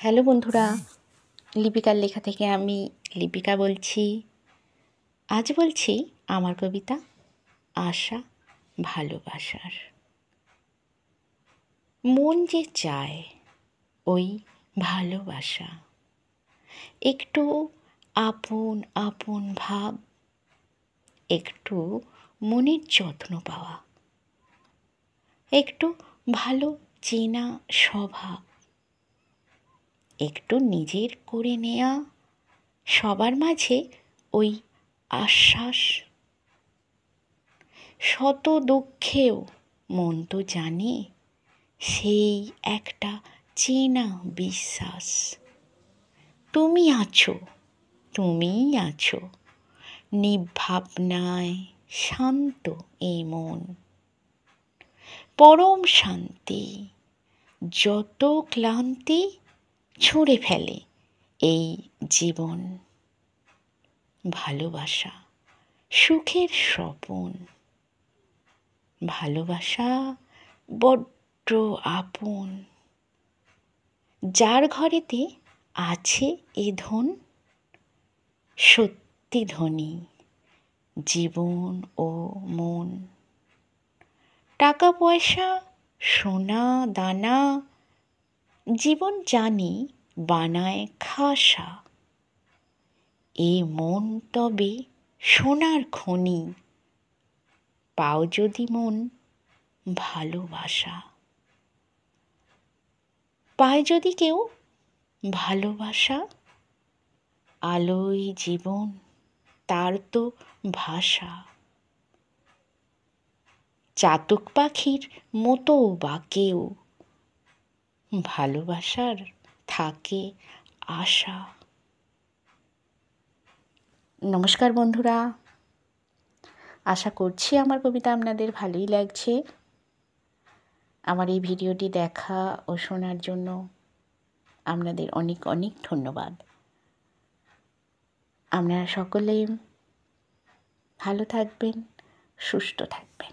Hello বন্ধুরা, লিপিকার লেখা থেকে আমি লিপিকা বলছি। আজ বলছি আমার কবিতা আশা ভালোবাসার। মন যে চায় ওই ভালোবাসা, একটু আপন আপন ভাব, একটু মনের যত্ন পাওয়া, একটু ভালো চেনা স্বভাব, একটু নিজের করে নেয়া, সবার মাঝে ওই আশ্বাস। শত দুঃখেও মন তো জানে সেই একটা চেনা বিশ্বাস। তুমি আছো, তুমিই আছো, নির্ভাবনায় শান্ত এই মন। পরম শান্তি, যত ক্লান্তি ছুঁড়ে ফেলে এই জীবন। ভালোবাসা সুখের স্বপন, ভালোবাসা বড্ড আপন। যার ঘরেতে আছে এ ধন, সত্যি ধনী জীবন ও মন। টাকা পয়সা সোনা দানা জীবন জানি বানায় খাসা, এ মন তবে সোনার খনি। পাও যদি মন ভালোবাসা, পায় যদি কেউ ভালোবাসা, আলোয় জীবন তার তো ভাষা। চাতক পাখির মতো বা কেউ ভালোবাসার থাকে আশা। নমস্কার বন্ধুরা, আশা করছি আমার কবিতা আপনাদের ভালোই লাগছে। আমার এই ভিডিওটি দেখা ও শোনার জন্য আপনাদের অনেক অনেক ধন্যবাদ। আপনারা সকলে ভালো থাকবেন, সুস্থ থাকবেন।